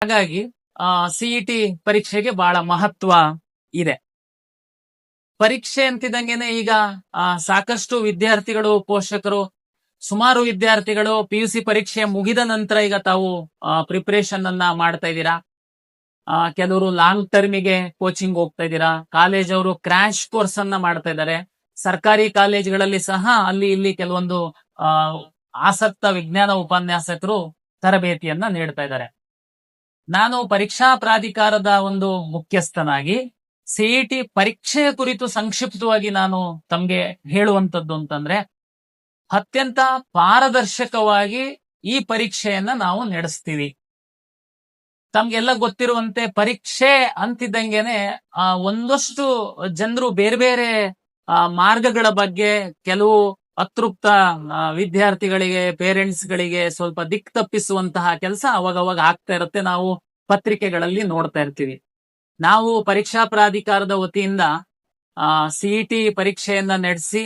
ಹಾಗಾಗಿ ಸಿಇಟಿ ಪರೀಕ್ಷೆಗೆ ಬಹಳ ಮಹತ್ವ ಇದೆ. ಪರೀಕ್ಷೆ ಅಂತಿದಂಗೆನೆ ಈಗ ಸಾಕಷ್ಟು ವಿದ್ಯಾರ್ಥಿಗಳು, ಪೋಷಕರು, ಸುಮಾರು ವಿದ್ಯಾರ್ಥಿಗಳು PUC ಪರೀಕ್ಷೆ ಮುಗಿದ ನಂತರ ಈಗ ತಾವು ಪ್ರಿಪರೇಷನ್ ಅನ್ನ ಮಾಡ್ತಾ ಇದ್ದೀರಾ. ಕೆಲವರು ಲಾಂಗ್ ಟರ್ಮಿಗೆ ಕೋಚಿಂಗ್ ಹೋಗ್ತಾ ಇದ್ದೀರಾ. ಕಾಲೇಜ್ ಅವರು ಕ್ರಾಶ್ ಕೋರ್ಸ್ ಅನ್ನ ಮಾಡ್ತಾ ಇದ್ದಾರೆ. ಸರ್ಕಾರಿ ಕಾಲೇಜ್ಗಳಲ್ಲಿ ಸಹ ಅಲ್ಲಿ ಇಲ್ಲಿ ಕೆಲವೊಂದು ಆಸಕ್ತ ವಿಜ್ಞಾನ ಉಪನ್ಯಾಸಕರು ತರಬೇತಿಯನ್ನ ನೀಡ್ತಾ ಇದ್ದಾರೆ. ನಾನು ಪರೀಕ್ಷಾ ಪ್ರಾಧಿಕಾರದ ಒಂದು ಮುಖ್ಯಸ್ಥನಾಗಿ ಸಿಇಟಿ ಪರೀಕ್ಷೆಯ ಕುರಿತು ಸಂಕ್ಷಿಪ್ತವಾಗಿ ನಾನು ತಮ್ಗೆ ಹೇಳುವಂತದ್ದು ಅಂತಂದ್ರೆ, ಅತ್ಯಂತ ಪಾರದರ್ಶಕವಾಗಿ ಈ ಪರೀಕ್ಷೆಯನ್ನ ನಾವು ನಡೆಸ್ತೀವಿ. ತಮ್ಗೆಲ್ಲ ಗೊತ್ತಿರುವಂತೆ ಪರೀಕ್ಷೆ ಅಂತಿದ್ದಂಗೆನೆ ಒಂದಷ್ಟು ಜನರು ಬೇರೆ ಬೇರೆ ಮಾರ್ಗಗಳ ಬಗ್ಗೆ, ಕೆಲವು ಅತೃಪ್ತ ವಿದ್ಯಾರ್ಥಿಗಳಿಗೆ, ಪೇರೆಂಟ್ಸ್ ಗಳಿಗೆ ಸ್ವಲ್ಪ ದಿಕ್ ತಪ್ಪಿಸುವಂತಹ ಕೆಲಸ ಅವಾಗವಾಗ ಆಗ್ತಾ ಇರುತ್ತೆ. ನಾವು ಪತ್ರಿಕೆಗಳಲ್ಲಿ ನೋಡ್ತಾ ಇರ್ತೀವಿ. ನಾವು ಪರೀಕ್ಷಾ ಪ್ರಾಧಿಕಾರದ ವತಿಯಿಂದ ಸಿಇಟಿ ಪರೀಕ್ಷೆಯನ್ನ ನಡೆಸಿ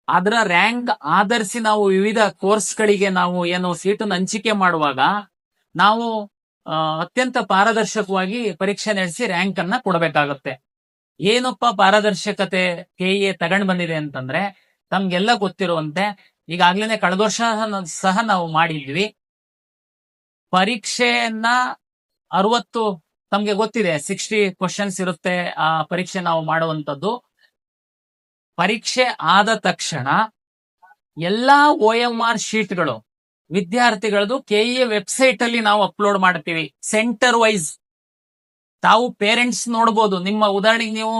ಅದರ ರ್ಯಾಂಕ್ ಆಧರಿಸಿ ನಾವು ವಿವಿಧ ಕೋರ್ಸ್ಗಳಿಗೆ ನಾವು ಏನು ಸೀಟನ್ನು ಹಂಚಿಕೆ ಮಾಡುವಾಗ ನಾವು ಅತ್ಯಂತ ಪಾರದರ್ಶಕವಾಗಿ ಪರೀಕ್ಷೆ ನಡೆಸಿ ರ್ಯಾಂಕ್ ಅನ್ನ ಕೊಡಬೇಕಾಗುತ್ತೆ. ಏನಪ್ಪ ಪಾರದರ್ಶಕತೆ KEA ತಗೊಂಡ್ ಬಂದಿದೆ ಅಂತಂದ್ರೆ, ತಮ್ಗೆಲ್ಲ ಗೊತ್ತಿರುವಂತೆ ಈಗಾಗ್ಲೇನೆ ಕಳೆದ ವರ್ಷ ಸಹ ನಾವು ಮಾಡಿದ್ವಿ. ಪರೀಕ್ಷೆಯನ್ನ 60, ತಮ್ಗೆ ಗೊತ್ತಿದೆ 60 ಕ್ವಶನ್ಸ್ ಇರುತ್ತೆ ಆ ಪರೀಕ್ಷೆ ನಾವು ಮಾಡುವಂತದ್ದು. ಪರೀಕ್ಷೆ ಆದ ತಕ್ಷಣ ಎಲ್ಲಾ OMR ಶೀಟ್ಗಳು ವಿದ್ಯಾರ್ಥಿಗಳದು KEA ವೆಬ್ಸೈಟ್ ಅಲ್ಲಿ ನಾವು ಅಪ್ಲೋಡ್ ಮಾಡ್ತೀವಿ. ಸೆಂಟರ್ ವೈಸ್ ತಾವು ಪೇರೆಂಟ್ಸ್ ನೋಡ್ಬೋದು. ನಿಮ್ಮ ಉದಾಹರಣೆಗೆ ನೀವು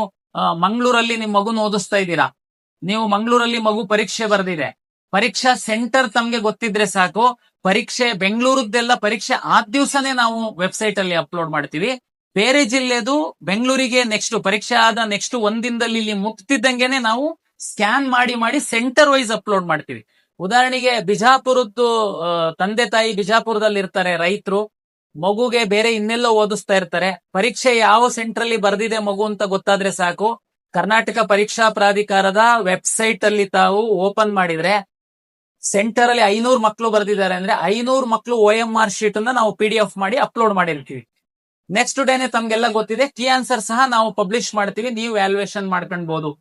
ಮಂಗಳೂರಲ್ಲಿ ನಿಮ್ಮ ಮಗುನ ಓದಿಸ್ತಾ ಇದ್ದೀರಾ. ನೀವು ಮಂಗಳೂರಲ್ಲಿ ಮಗು ಪರೀಕ್ಷೆ ಬರೆದಿದೆ. ಪರೀಕ್ಷಾ ಸೆಂಟರ್ ತಮ್ಗೆ ಗೊತ್ತಿದ್ರೆ ಸಾಕು. ಪರೀಕ್ಷೆ ಬೆಂಗಳೂರದ್ದೆಲ್ಲ ಪರೀಕ್ಷೆ ಆದ ದಿವಸನೇ ನಾವು ವೆಬ್ಸೈಟ್ ಅಲ್ಲಿ ಅಪ್ಲೋಡ್ ಮಾಡ್ತೀವಿ. ಬೇರೆ ಜಿಲ್ಲೆದು ಬೆಂಗಳೂರಿಗೆ ನೆಕ್ಸ್ಟ್ ಪರೀಕ್ಷೆ ಆದ ನೆಕ್ಸ್ಟ್ ಒಂದಿನದಲ್ಲಿ ಇಲ್ಲಿ ಮುಗ್ತಿದ್ದಂಗೆನೆ ನಾವು ಸ್ಕ್ಯಾನ್ ಮಾಡಿ ಸೆಂಟರ್ ವೈಸ್ ಅಪ್ಲೋಡ್ ಮಾಡ್ತೀವಿ. ಉದಾಹರಣೆಗೆ ಬಿಜಾಪುರದ್ದು ತಂದೆ ತಾಯಿ ಬಿಜಾಪುರದಲ್ಲಿ ಇರ್ತಾರೆ, ರೈತರು ಮಗುಗೆ ಬೇರೆ ಇನ್ನೆಲ್ಲೋ ಓದಿಸ್ತಾ ಇರ್ತಾರೆ. ಪರೀಕ್ಷೆ ಯಾವ ಸೆಂಟರ್ ಅಲ್ಲಿ ಬರ್ದಿದೆ ಮಗು ಅಂತ ಗೊತ್ತಾದ್ರೆ ಸಾಕು, ಕರ್ನಾಟಕ ಪರೀಕ್ಷಾ ಪ್ರಾಧಿಕಾರದ ವೆಬ್ಸೈಟ್ ಅಲ್ಲಿ ತಾವು ಓಪನ್ ಮಾಡಿದ್ರೆ ಸೆಂಟರ್ ಅಲ್ಲಿ 500 ಮಕ್ಕಳು ಬರ್ದಿದ್ದಾರೆ ಅಂದ್ರೆ 500 ಮಕ್ಕಳು OMR ಶೀಟ್ ಅನ್ನ ನಾವು PDF ಮಾಡಿ ಅಪ್ಲೋಡ್ ಮಾಡಿರ್ತೀವಿ. ನೆಕ್ಸ್ಟ್ ಡೇನೆ ತಮ್ಗೆಲ್ಲ ಗೊತ್ತಿದೆ ಕೀ ಆನ್ಸರ್ ಸಹ ನಾವು ಪಬ್ಲಿಷ್ ಮಾಡ್ತೀವಿ. ನೀವು ವ್ಯಾಲ್ಯೂಯೇಷನ್ ಮಾಡ್ಕೊಳ್ಬಹುದು.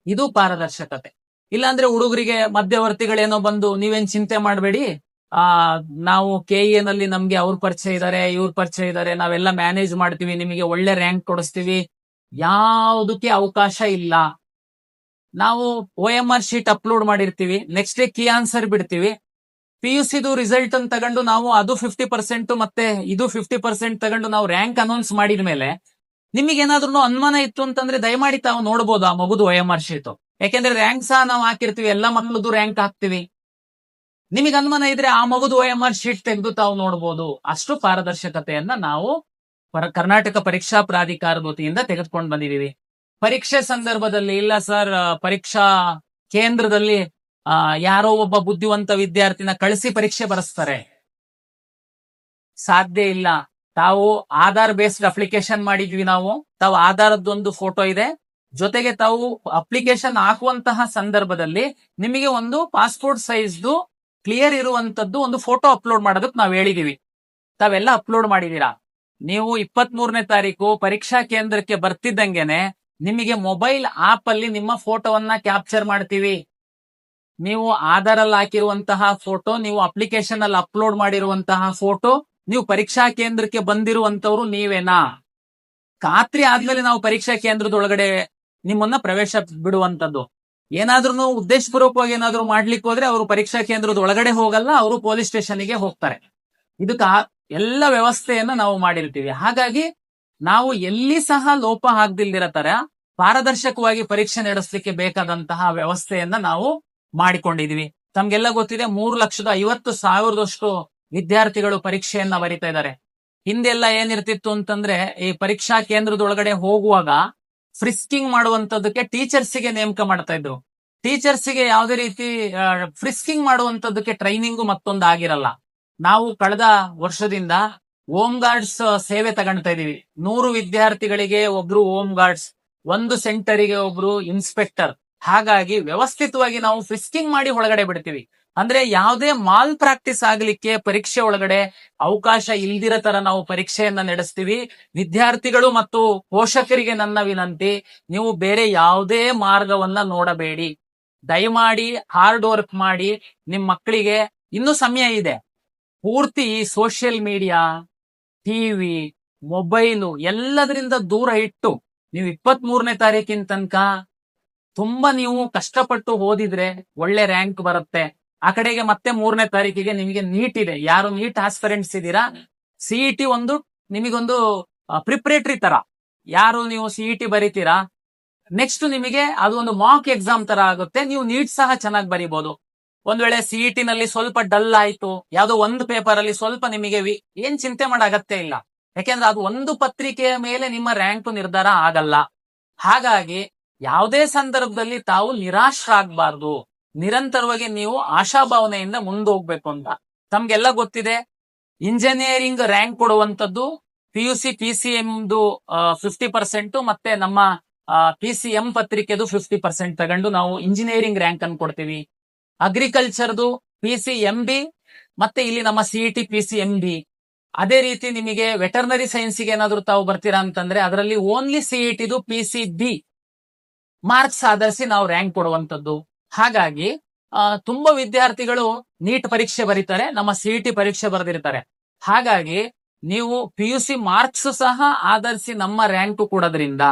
ಇದು ಪಾರದರ್ಶಕತೆ. ಇಲ್ಲಾಂದ್ರೆ ಹುಡುಗರಿಗೆ ಮಧ್ಯವರ್ತಿಗಳೇನೋ ಬಂದು ನೀವೇನ್ ಚಿಂತೆ ಮಾಡಬೇಡಿ, ನಾವು KEA ನಲ್ಲಿ ನಮ್ಗೆ ಅವ್ರ ಪರಿಚಯ ಇದಾರೆ, ಇವ್ರ ಪರಿಚಯ ಇದಾರೆ, ನಾವೆಲ್ಲ ಮ್ಯಾನೇಜ್ ಮಾಡ್ತೀವಿ, ನಿಮಗೆ ಒಳ್ಳೆ ರ್ಯಾಂಕ್ ಕೊಡಿಸ್ತೀವಿ, ಯಾವುದಕ್ಕೆ ಅವಕಾಶ ಇಲ್ಲ. ನಾವು OMR ಶೀಟ್ ಅಪ್ಲೋಡ್ ಮಾಡಿರ್ತೀವಿ, ನೆಕ್ಸ್ಟ್ ಡೇ ಕೀ ಆನ್ಸರ್ ಬಿಡ್ತೀವಿ. PUCದು ರಿಸಲ್ಟ್ ಅನ್ನು ತಗೊಂಡು ನಾವು ಅದು 50% ಮತ್ತೆ ಇದು 50% ತಗೊಂಡು ನಾವು ರ್ಯಾಂಕ್ ಅನೌನ್ಸ್ ಮಾಡಿದ ಮೇಲೆ ನಿಮಗೇನಾದ್ರೂ ಅನುಮಾನ ಇತ್ತು ಅಂತಂದ್ರೆ ದಯಮಾಡಿ ತಾವು ನೋಡ್ಬೋದು ಆ ಮಗುದು OMR ಶೀಟ್. ಯಾಕೆಂದ್ರೆ ರ್ಯಾಂಕ್ ಸಹ ನಾವು ಹಾಕಿರ್ತೀವಿ, ಎಲ್ಲಾ ಮಕ್ಕಳದು ರ್ಯಾಂಕ್ ಹಾಕ್ತಿವಿ. ನಿಮಗೆ ಅನುಮಾನ ಇದ್ರೆ ಆ ಮಗುದು OMR ಶೀಟ್ ತೆಗೆದು ತಾವು ನೋಡ್ಬೋದು. ಅಷ್ಟು ಪಾರದರ್ಶಕತೆಯನ್ನ ನಾವು ಕರ್ನಾಟಕ ಪರೀಕ್ಷಾ ಪ್ರಾಧಿಕಾರದ ವತಿಯಿಂದ ತೆಗೆದುಕೊಂಡು ಬಂದಿದೀವಿ. ಪರೀಕ್ಷೆ ಸಂದರ್ಭದಲ್ಲಿ ಇಲ್ಲ ಸರ್, ಪರೀಕ್ಷಾ ಕೇಂದ್ರದಲ್ಲಿ ಯಾರೋ ಒಬ್ಬ ಬುದ್ಧಿವಂತ ವಿದ್ಯಾರ್ಥಿನ ಕಳಿಸಿ ಪರೀಕ್ಷೆ ಬರೆಸ್ತಾರೆ, ಸಾಧ್ಯ ಇಲ್ಲ. ತಾವು ಆಧಾರ್ ಬೇಸ್ಡ್ ಅಪ್ಲಿಕೇಶನ್ ಮಾಡಿದ್ವಿ ನಾವು. ತಾವು ಆಧಾರದ್ದೊಂದು ಫೋಟೋ ಇದೆ, ಜೊತೆಗೆ ತಾವು ಅಪ್ಲಿಕೇಶನ್ ಹಾಕುವಂತಹ ಸಂದರ್ಭದಲ್ಲಿ ನಿಮಗೆ ಒಂದು ಪಾಸ್ಪೋರ್ಟ್ ಸೈಜ್ದು ಕ್ಲಿಯರ್ ಇರುವಂತದ್ದು ಒಂದು ಫೋಟೋ ಅಪ್ಲೋಡ್ ಮಾಡೋದಕ್ಕೆ ನಾವು ಹೇಳಿದೀವಿ. ತಾವೆಲ್ಲ ಅಪ್ಲೋಡ್ ಮಾಡಿದೀರಾ. ನೀವು 23ನೇ ತಾರೀಕು ಪರೀಕ್ಷಾ ಕೇಂದ್ರಕ್ಕೆ ಬರ್ತಿದ್ದಂಗೆನೆ ನಿಮಗೆ ಮೊಬೈಲ್ ಆಪ್ ಅಲ್ಲಿ ನಿಮ್ಮ ಫೋಟೋವನ್ನ ಕ್ಯಾಪ್ಚರ್ ಮಾಡ್ತೀವಿ. ನೀವು ಆಧಾರ್ ಅಲ್ಲಿ ಹಾಕಿರುವಂತಹ ಫೋಟೋ, ನೀವು ಅಪ್ಲಿಕೇಶನ್ ಅಲ್ಲಿ ಅಪ್ಲೋಡ್ ಮಾಡಿರುವಂತಹ ಫೋಟೋ, ನೀವು ಪರೀಕ್ಷಾ ಕೇಂದ್ರಕ್ಕೆ ಬಂದಿರುವಂತವ್ರು ನೀವೇನಾ, ಖಾತ್ರಿ ಆದ್ಮೇಲೆ ನಾವು ಪರೀಕ್ಷಾ ಕೇಂದ್ರದೊಳಗಡೆ ನಿಮ್ಮನ್ನ ಪ್ರವೇಶ ಬಿಡುವಂತದ್ದು. ಏನಾದ್ರೂ ಉದ್ದೇಶಪೂರ್ವಕವಾಗಿ ಏನಾದ್ರು ಮಾಡ್ಲಿಕ್ಕೆ ಹೋದ್ರೆ ಅವರು ಪರೀಕ್ಷಾ ಕೇಂದ್ರದ ಒಳಗಡೆ ಹೋಗಲ್ಲ, ಅವರು ಪೊಲೀಸ್ ಸ್ಟೇಷನ್ಗೆ ಹೋಗ್ತಾರೆ. ಇದಕ್ಕ ಎಲ್ಲ ವ್ಯವಸ್ಥೆಯನ್ನ ನಾವು ಮಾಡಿರ್ತೀವಿ. ಹಾಗಾಗಿ ನಾವು ಎಲ್ಲಿ ಸಹ ಲೋಪ ಆಗದಿಲ್ದಿರೋ ತರ ಪಾರದರ್ಶಕವಾಗಿ ಪರೀಕ್ಷೆ ನಡೆಸಲಿಕ್ಕೆ ಬೇಕಾದಂತಹ ವ್ಯವಸ್ಥೆಯನ್ನ ನಾವು ಮಾಡಿಕೊಂಡಿದೀವಿ. ತಮ್ಗೆಲ್ಲ ಗೊತ್ತಿದೆ 3,50,000 ವಿದ್ಯಾರ್ಥಿಗಳು ಪರೀಕ್ಷೆಯನ್ನ ಬರಿತಾ ಇದ್ದಾರೆ. ಹಿಂದೆಲ್ಲ ಏನಿರ್ತಿತ್ತು ಅಂತಂದ್ರೆ, ಈ ಪರೀಕ್ಷಾ ಕೇಂದ್ರದೊಳಗಡೆ ಹೋಗುವಾಗ ಫ್ರಿಸ್ಕಿಂಗ್ ಮಾಡುವಂತದಕ್ಕೆ ಟೀಚರ್ಸ್ಗೆ ನೇಮಕ ಮಾಡ್ತಾ ಇದ್ರು. ಟೀಚರ್ಸ್ಗೆ ಯಾವುದೇ ರೀತಿ ಫ್ರಿಸ್ಕಿಂಗ್ ಮಾಡುವಂತದಕ್ಕೆ ಟ್ರೈನಿಂಗು ಮತ್ತೊಂದು ಆಗಿರಲ್ಲ. ನಾವು ಕಳೆದ ವರ್ಷದಿಂದ ಹೋಮ್ ಗಾರ್ಡ್ಸ್ ಸೇವೆ ತಗೊಳ್ತಾ ಇದೀವಿ. 100 ವಿದ್ಯಾರ್ಥಿಗಳಿಗೆ ಒಬ್ರು ಹೋಮ್ ಗಾರ್ಡ್ಸ್, 1 ಸೆಂಟರಿಗೆ ಒಬ್ರು ಇನ್ಸ್ಪೆಕ್ಟರ್. ಹಾಗಾಗಿ ವ್ಯವಸ್ಥಿತವಾಗಿ ನಾವು ಫ್ರಿಸ್ಕಿಂಗ್ ಮಾಡಿ ಒಳಗಡೆ ಬಿಡ್ತೀವಿ. ಅಂದ್ರೆ ಯಾವುದೇ ಮಾಲ್ ಪ್ರಾಕ್ಟೀಸ್ ಆಗ್ಲಿಕ್ಕೆ ಪರೀಕ್ಷೆ ಒಳಗಡೆ ಅವಕಾಶ ಇಲ್ದಿರೋ ತರ ನಾವು ಪರೀಕ್ಷೆಯನ್ನ ನಡೆಸ್ತೀವಿ. ವಿದ್ಯಾರ್ಥಿಗಳು ಮತ್ತು ಪೋಷಕರಿಗೆ ನನ್ನ ವಿನಂತಿ, ನೀವು ಬೇರೆ ಯಾವುದೇ ಮಾರ್ಗವನ್ನ ನೋಡಬೇಡಿ. ದಯಮಾಡಿ ಹಾರ್ಡ್ ವರ್ಕ್ ಮಾಡಿ. ನಿಮ್ ಮಕ್ಕಳಿಗೆ ಇನ್ನೂ ಸಮಯ ಇದೆ. ಪೂರ್ತಿ ಸೋಷಿಯಲ್ ಮೀಡಿಯಾ, ಟಿವಿ, ಮೊಬೈಲು ಎಲ್ಲದರಿಂದ ದೂರ ಇಟ್ಟು ನೀವು 23ನೇ ತಾರೀಕಿನ ತನಕ ತುಂಬಾ ನೀವು ಕಷ್ಟಪಟ್ಟು ಓದಿದ್ರೆ ಒಳ್ಳೆ ರ್ಯಾಂಕ್ ಬರುತ್ತೆ. ಆ ಕಡೆಗೆ ಮತ್ತೆ 3ನೇ ತಾರೀಕಿಗೆ ನಿಮಗೆ ನೀಟ್ ಇದೆ. ಯಾರು ನೀಟ್ ಆಸ್ಪಿರೆಂಟ್ಸ್ ಇದ್ದೀರಾ, ಸಿಇಟಿ ಒಂದು ನಿಮಗೊಂದು ಪ್ರಿಪರೇಟರಿ ತರ. ಯಾರು ನೀವು ಸಿಇಟಿ ಬರೀತೀರಾ, ನೆಕ್ಸ್ಟ್ ನಿಮಗೆ ಅದು ಒಂದು ಮಾಕ್ ಎಕ್ಸಾಮ್ ತರ ಆಗುತ್ತೆ. ನೀವು ನೀಟ್ ಸಹ ಚೆನ್ನಾಗಿ ಬರೀಬಹುದು. ಒಂದ್ ವೇಳೆ ಸಿಇಟಿ ನಲ್ಲಿ ಸ್ವಲ್ಪ ಡಲ್ ಆಯ್ತು, ಯಾವ್ದೋ ಒಂದು ಪೇಪರ್ ಅಲ್ಲಿ ಸ್ವಲ್ಪ ನಿಮಗೆ ಏನ್ ಚಿಂತೆ ಮಾಡೋ ಅಗತ್ಯ ಇಲ್ಲ. ಯಾಕೆಂದ್ರೆ ಅದು ಒಂದು ಪತ್ರಿಕೆಯ ಮೇಲೆ ನಿಮ್ಮ ರ್ಯಾಂಕ್ ನಿರ್ಧಾರ ಆಗಲ್ಲ. ಹಾಗಾಗಿ ಯಾವುದೇ ಸಂದರ್ಭದಲ್ಲಿ ತಾವು ನಿರಾಶರಾಗಬಾರ್ದು. ನಿರಂತರವಾಗಿ ನೀವು ಆಶಾಭಾವನೆಯಿಂದ ಮುಂದೋಗ್ಬೇಕು ಅಂತ. ತಮ್ಗೆಲ್ಲ ಗೊತ್ತಿದೆ, ಇಂಜಿನಿಯರಿಂಗ್ ರ್ಯಾಂಕ್ ಕೊಡುವಂತದ್ದು PUC PCMದು 50% ಮತ್ತೆ ನಮ್ಮ PCM ಪತ್ರಿಕೆದು 50% ತಗೊಂಡು ನಾವು ಇಂಜಿನಿಯರಿಂಗ್ ರ್ಯಾಂಕ್ ಅನ್ನು ಕೊಡ್ತೀವಿ. ಅಗ್ರಿಕಲ್ಚರ್ದು PCMB ಮತ್ತೆ ಇಲ್ಲಿ ನಮ್ಮ CET PCMB. ಅದೇ ರೀತಿ ನಿಮಗೆ ವೆಟರ್ನರಿ ಸೈನ್ಸ್ಗೆ ಏನಾದ್ರು ತಾವು ಬರ್ತೀರಾ ಅಂತಂದ್ರೆ ಅದರಲ್ಲಿ ಓನ್ಲಿ CETದು PCB ಮಾರ್ಕ್ಸ್ ಆಧರಿಸಿ ನಾವು ರ್ಯಾಂಕ್ ಕೊಡುವಂತದ್ದು. ಹಾಗಾಗಿ ತುಂಬಾ ವಿದ್ಯಾರ್ಥಿಗಳು ನೀಟ್ ಪರೀಕ್ಷೆ ಬರೀತಾರೆ, ನಮ್ಮ CET ಪರೀಕ್ಷೆ ಬರೆದಿರ್ತಾರೆ. ಹಾಗಾಗಿ ನೀವು PUC ಮಾರ್ಕ್ಸ್ ಸಹ ಆಧರಿಸಿ ನಮ್ಮ ರ್ಯಾಂಕ್ ಕೊಡೋದ್ರಿಂದ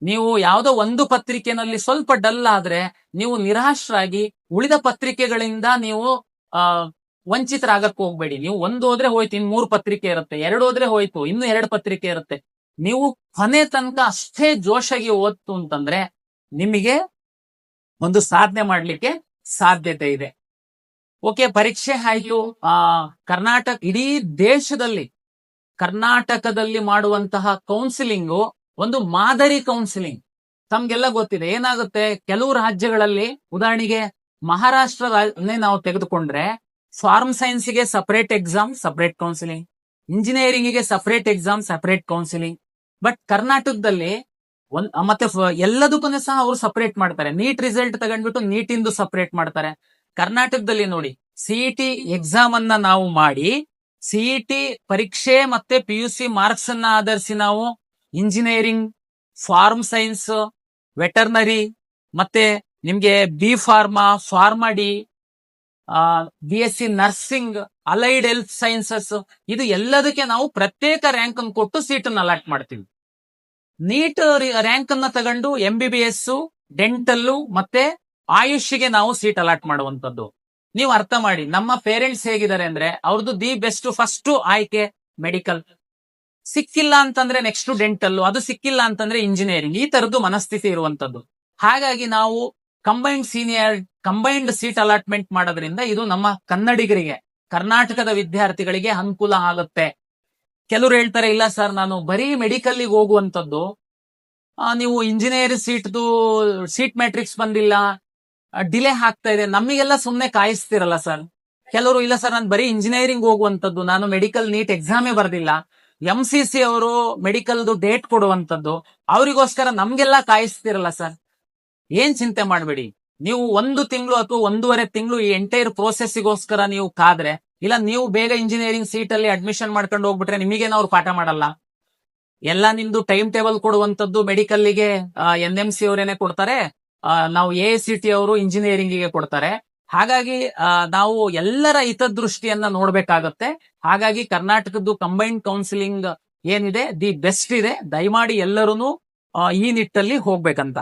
ನೀವು ಯಾವುದೋ ಒಂದು ಪತ್ರಿಕೆನಲ್ಲಿ ಸ್ವಲ್ಪ ಡಲ್ ಆದ್ರೆ ನೀವು ನಿರಾಶರಾಗಿ ಉಳಿದ ಪತ್ರಿಕೆಗಳಿಂದ ನೀವು ವಂಚಿತರಾಗಕ್ಕೆ ಹೋಗ್ಬೇಡಿ. ನೀವು ಒಂದು ಹೋದ್ರೆ ಹೋಯ್ತು, ಇನ್ 3 ಪತ್ರಿಕೆ ಇರುತ್ತೆ. 2 ಹೋದ್ರೆ ಹೋಯ್ತು, ಇನ್ನು 2 ಪತ್ರಿಕೆ ಇರುತ್ತೆ. ನೀವು ಕೊನೆ ತನಕ ಅಷ್ಟೇ ಜೋಶಾಗಿ ಓದ್ತು ಅಂತಂದ್ರೆ ನಿಮಗೆ ಒಂದು ಸಾಧನೆ ಮಾಡ್ಲಿಕ್ಕೆ ಸಾಧ್ಯತೆ ಇದೆ. ಓಕೆ, ಪರೀಕ್ಷೆ ಆಯ್ತು. ಕರ್ನಾಟಕ, ಇಡೀ ದೇಶದಲ್ಲಿ ಕರ್ನಾಟಕದಲ್ಲಿ ಮಾಡುವಂತಹ ಕೌನ್ಸಿಲಿಂಗು ಒಂದು ಮಾದರಿ ಕೌನ್ಸಿಲಿಂಗ್. ತಮ್ಗೆಲ್ಲ ಗೊತ್ತಿದೆ ಏನಾಗುತ್ತೆ. ಕೆಲವು ರಾಜ್ಯಗಳಲ್ಲಿ, ಉದಾಹರಣೆಗೆ ಮಹಾರಾಷ್ಟ್ರನೇ ನಾವು ತೆಗೆದುಕೊಂಡ್ರೆ, ಫಾರ್ಮ್ ಸೈನ್ಸ್ಗೆ ಸಪರೇಟ್ ಎಕ್ಸಾಮ್, ಸಪರೇಟ್ ಕೌನ್ಸಿಲಿಂಗ್, ಇಂಜಿನಿಯರಿಂಗಿಗೆ separate exam, separate counselling. But ಕರ್ನಾಟಕದಲ್ಲಿ ಮತ್ತೆ ಎಲ್ಲದಕ್ಕೂ ಸಹ ಅವರು ಸಪರೇಟ್ ಮಾಡ್ತಾರೆ. ನೀಟ್ ರಿಸಲ್ಟ್ ತಗೊಂಡ್ಬಿಟ್ಟು ನೀಟಿಂದು ಸಪರೇಟ್ ಮಾಡ್ತಾರೆ. ಕರ್ನಾಟಕದಲ್ಲಿ ನೋಡಿ, CET ಎಕ್ಸಾಮ್ ಅನ್ನ ನಾವು ಮಾಡಿ, CET ಪರೀಕ್ಷೆ ಮತ್ತೆ PUC ಮಾರ್ಕ್ಸ್ ಅನ್ನ ಆಧರಿಸಿ ನಾವು ಇಂಜಿನಿಯರಿಂಗ್, ಫಾರ್ಮ್ ಸೈನ್ಸ್, ವೆಟರ್ನರಿ ಮತ್ತೆ ನಿಮ್ಗೆ pharma D, BSc nursing, allied health sciences, ಇದು ಎಲ್ಲದಕ್ಕೆ ನಾವು ಪ್ರತ್ಯೇಕ ರ್ಯಾಂಕ್ ಅನ್ನು ಕೊಟ್ಟು ಸೀಟ್ ಅನ್ನು ಅಲಾಟ್ ಮಾಡ್ತೀವಿ. ನೀಟ್ ರ್ಯಾಂಕ್ ಅನ್ನ ತಗೊಂಡು MBBS, ಡೆಂಟಲ್ ಮತ್ತೆ ಆಯುಷ್ಗೆ ನಾವು ಸೀಟ್ ಅಲಾಟ್ ಮಾಡುವಂತದ್ದು. ನೀವು ಅರ್ಥ ಮಾಡಿ, ನಮ್ಮ ಪೇರೆಂಟ್ಸ್ ಹೇಗಿದ್ದಾರೆ ಅಂದ್ರೆ ಅವ್ರದ್ದು ದಿ ಬೆಸ್ಟ್ ಫಸ್ಟ್ ಆಯ್ಕೆ ಮೆಡಿಕಲ್, ಸಿಕ್ಕಿಲ್ಲ ಅಂತಂದ್ರೆ ನೆಕ್ಸ್ಟ್ ಡೆಂಟಲ್, ಅದು ಸಿಕ್ಕಿಲ್ಲ ಅಂತಂದ್ರೆ ಇಂಜಿನಿಯರಿಂಗ್. ಈ ತರದ್ದು ಮನಸ್ಥಿತಿ ಇರುವಂತದ್ದು. ಹಾಗಾಗಿ ನಾವು ಕಂಬೈನ್ಡ್ ಸೀಟ್ ಅಲಾಟ್ಮೆಂಟ್ ಮಾಡೋದ್ರಿಂದ ಇದು ನಮ್ಮ ಕನ್ನಡಿಗರಿಗೆ, ಕರ್ನಾಟಕದ ವಿದ್ಯಾರ್ಥಿಗಳಿಗೆ ಅನುಕೂಲ ಆಗುತ್ತೆ. ಕೆಲವರು ಹೇಳ್ತಾರೆ, ಇಲ್ಲ ಸರ್ ನಾನು ಬರೀ ಮೆಡಿಕಲ್ಗೆ ಹೋಗುವಂತದ್ದು, ನೀವು ಇಂಜಿನಿಯರ್ ಸೀಟ್ ಮ್ಯಾಟ್ರಿಕ್ಸ್ ಬಂದಿಲ್ಲ, ಡಿಲೇ ಆಗ್ತಾ ಇದೆ, ನಮಗೆಲ್ಲ ಸುಮ್ನೆ ಕಾಯಿಸ್ತಿರಲ್ಲ ಸರ್. ಕೆಲವರು, ಇಲ್ಲ ಸರ್ ನಾನು ಬರೀ ಇಂಜಿನಿಯರಿಂಗ್ ಹೋಗುವಂತದ್ದು, ನಾನು ಮೆಡಿಕಲ್ ನೀಟ್ ಎಕ್ಸಾಮೇ ಬರ್ದಿಲ್ಲ, MCC ಅವರು ಮೆಡಿಕಲ್ದು ಡೇಟ್ ಕೊಡುವಂತದ್ದು, ಅವರಿಗೋಸ್ಕರ ನಮ್ಗೆಲ್ಲ ಕಾಯಿಸ್ತಿರಲ್ಲ ಸರ್. ಏನ್ ಚಿಂತೆ ಮಾಡಬೇಡಿ. ನೀವು 1 ತಿಂಗಳು ಅಥವಾ 1.5 ತಿಂಗಳು ಈ ಎಂಟೈರ್ ಪ್ರೋಸೆಸ್ಗೋಸ್ಕರ ನೀವು ಕಾದ್ರೆ, ಇಲ್ಲ ನೀವು ಬೇಗ ಇಂಜಿನಿಯರಿಂಗ್ ಸೀಟ್ ಅಲ್ಲಿ ಅಡ್ಮಿಷನ್ ಮಾಡ್ಕೊಂಡು ಹೋಗ್ಬಿಟ್ರೆ ನಿಮಗೇನು ಅವ್ರು ಪಾಠ ಮಾಡಲ್ಲ. ಎಲ್ಲ ನಿಮ್ದು ಟೈಮ್ ಟೇಬಲ್ ಕೊಡುವಂತದ್ದು ಮೆಡಿಕಲ್ಗೆ NMC ಅವರೇನೆ ಕೊಡ್ತಾರೆ, ನಾವು AICT ಅವರು ಇಂಜಿನಿಯರಿಂಗಿಗೆ ಕೊಡ್ತಾರೆ. ಹಾಗಾಗಿ ನಾವು ಎಲ್ಲರ ಹಿತದೃಷ್ಟಿಯನ್ನ ನೋಡ್ಬೇಕಾಗತ್ತೆ. ಹಾಗಾಗಿ ಕರ್ನಾಟಕದ್ದು ಕಂಬೈನ್ಡ್ ಕೌನ್ಸಿಲಿಂಗ್ ಏನಿದೆ ದಿ ಬೆಸ್ಟ್ ಇದೆ. ದಯಮಾಡಿ ಎಲ್ಲರೂ ಈ ನಿಟ್ಟಲ್ಲಿ ಹೋಗ್ಬೇಕಂತ.